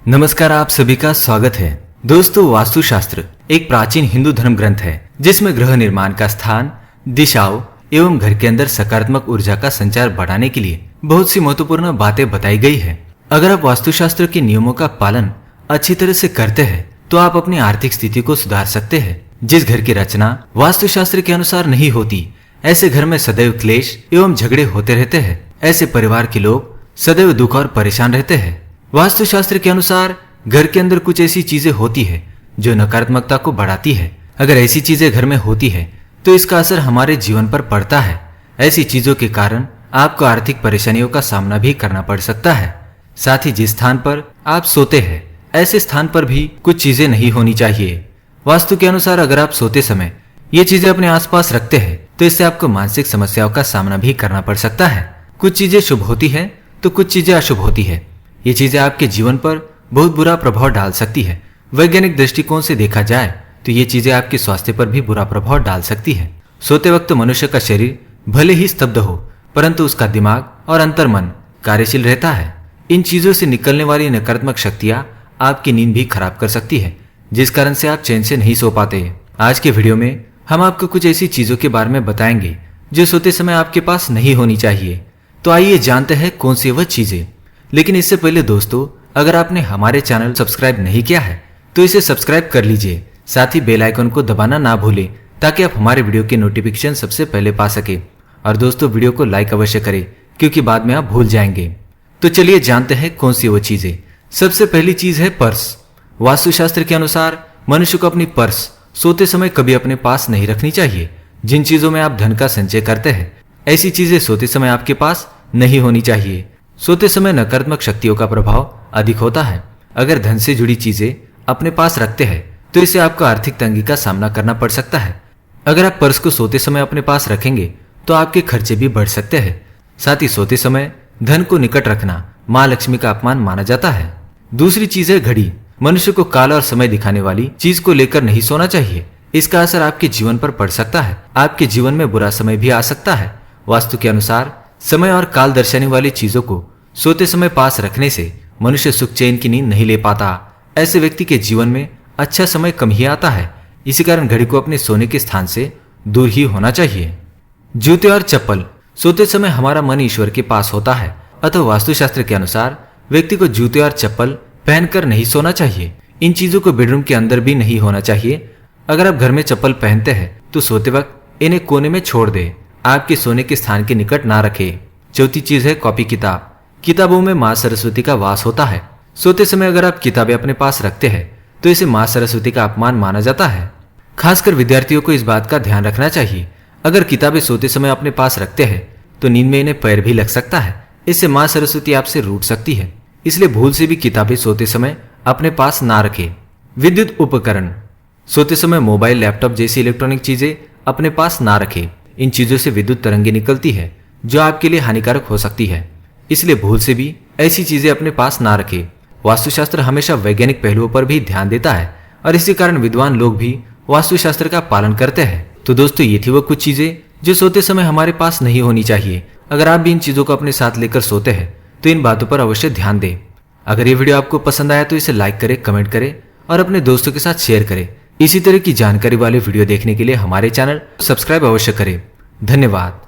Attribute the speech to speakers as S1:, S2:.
S1: नमस्कार, आप सभी का स्वागत है। दोस्तों, वास्तुशास्त्र एक प्राचीन हिंदू धर्म ग्रंथ है जिसमें ग्रह निर्माण का स्थान, दिशाओं एवं घर के अंदर सकारात्मक ऊर्जा का संचार बढ़ाने के लिए बहुत सी महत्वपूर्ण बातें बताई गई है। अगर आप वास्तुशास्त्र के नियमों का पालन अच्छी तरह से करते हैं तो आप अपनी आर्थिक स्थिति को सुधार सकते हैं। जिस घर की रचना वास्तुशास्त्र के अनुसार नहीं होती, ऐसे घर में सदैव क्लेश एवं झगड़े होते रहते हैं। ऐसे परिवार के लोग सदैव दुख और परेशान रहते हैं। वास्तुशास्त्र के अनुसार घर के अंदर कुछ ऐसी चीजें होती है जो नकारात्मकता को बढ़ाती है। अगर ऐसी चीजें घर में होती है तो इसका असर हमारे जीवन पर पड़ता है। ऐसी चीजों के कारण आपको आर्थिक परेशानियों का सामना भी करना पड़ सकता है। साथ ही जिस स्थान पर आप सोते हैं, ऐसे स्थान पर भी कुछ चीजें नहीं होनी चाहिए। वास्तु के अनुसार अगर आप सोते समय ये चीजें अपने आसपास रखते हैं तो इससे आपको मानसिक समस्याओं का सामना भी करना पड़ सकता है। कुछ चीजें शुभ होती है तो कुछ चीजें अशुभ होती है। ये चीजें आपके जीवन पर बहुत बुरा प्रभाव डाल सकती है। वैज्ञानिक दृष्टिकोण से देखा जाए तो ये चीजें आपके स्वास्थ्य पर भी बुरा प्रभाव डाल सकती है। सोते वक्त मनुष्य का शरीर भले ही स्तब्ध हो, परंतु उसका दिमाग और अंतर्मन कार्यशील रहता है। इन चीजों से निकलने वाली नकारात्मक शक्तियां आपकी नींद भी खराब कर सकती है, जिस कारण से आप चैन से नहीं सो पाते। आज के वीडियो में हम आपको कुछ ऐसी चीजों के बारे में बताएंगे जो सोते समय आपके पास नहीं होनी चाहिए। तो आइए जानते हैं कौन सी वह चीजें। लेकिन इससे पहले दोस्तों, अगर आपने हमारे चैनल सब्सक्राइब नहीं किया है तो इसे सब्सक्राइब कर लीजिए। साथ ही बेल आइकन को दबाना ना भूलें ताकि आप हमारे वीडियो के नोटिफिकेशन सबसे पहले पा सके। और दोस्तों, वीडियो को लाइक अवश्य करें क्योंकि बाद में आप भूल जाएंगे। तो चलिए जानते हैं कौन सी वो चीजें। सबसे पहली चीज है पर्स। वास्तुशास्त्र के अनुसार मनुष्य को अपनी पर्स सोते समय कभी अपने पास नहीं रखनी चाहिए। जिन चीजों में आप धन का संचय करते हैं, ऐसी चीजें सोते समय आपके पास नहीं होनी चाहिए। सोते समय नकारात्मक शक्तियों का प्रभाव अधिक होता है। अगर धन से जुड़ी चीजें अपने पास रखते हैं तो इससे आपको आर्थिक तंगी का सामना करना पड़ सकता है। अगर आप पर्स को सोते समय अपने पास रखेंगे तो आपके खर्चे भी बढ़ सकते हैं। साथ ही सोते समय धन को निकट रखना माँ लक्ष्मी का अपमान माना जाता है। दूसरी चीज है घड़ी। मनुष्य को काल और समय दिखाने वाली चीज को लेकर नहीं सोना चाहिए। इसका असर आपके जीवन पर पड़ सकता है। आपके जीवन में बुरा समय भी आ सकता है। वास्तु के अनुसार समय और काल दर्शाने वाली चीजों को सोते समय पास रखने से मनुष्य सुख चैन की नींद नहीं ले पाता। ऐसे व्यक्ति के जीवन में अच्छा समय कम ही आता है। इसी कारण घड़ी को अपने सोने के स्थान से दूर ही होना चाहिए। जूते और चप्पल। सोते समय हमारा मन ईश्वर के पास होता है, अतः वास्तुशास्त्र के अनुसार व्यक्ति को जूते और चप्पल पहनकर नहीं सोना चाहिए। इन चीजों को बेडरूम के अंदर भी नहीं होना चाहिए। अगर आप घर में चप्पल पहनते हैं तो सोते वक्त इन्हें कोने में छोड़ दे, आपके सोने के स्थान के निकट ना रखे। चौथी चीज है कॉपी किताब। किताबों में माँ सरस्वती का वास होता है। सोते समय अगर आप किताबें अपने पास रखते हैं तो इसे माँ सरस्वती का अपमान माना जाता है। खासकर विद्यार्थियों को इस बात का ध्यान रखना चाहिए। अगर किताबें सोते समय अपने पास रखते हैं तो नींद में इन्हें पैर भी लग सकता है। इससे माँ सरस्वती आपसे रूठ सकती है। इसलिए भूल से भी किताबें सोते समय अपने पास ना रखें। विद्युत उपकरण। सोते समय मोबाइल, लैपटॉप जैसी इलेक्ट्रॉनिक चीजें अपने पास ना रखें। इन चीजों से विद्युत तरंगे निकलती है जो आपके लिए हानिकारक हो सकती है। इसलिए भूल से भी ऐसी चीजें अपने पास ना रखें। वास्तुशास्त्र हमेशा वैज्ञानिक पहलुओं पर भी ध्यान देता है और इसी कारण विद्वान लोग भी वास्तुशास्त्र का पालन करते हैं। तो दोस्तों, ये थी वो कुछ चीजें जो सोते समय हमारे पास नहीं होनी चाहिए। अगर आप भी इन चीजों को अपने साथ लेकर सोते हैं तो इन बातों पर अवश्य ध्यान दें। अगर ये वीडियो आपको पसंद आया तो इसे लाइक करें, कमेंट करें और अपने दोस्तों के साथ शेयर करें। इसी तरह की जानकारी वाले वीडियो देखने के लिए हमारे चैनल सब्सक्राइब अवश्य करें। धन्यवाद।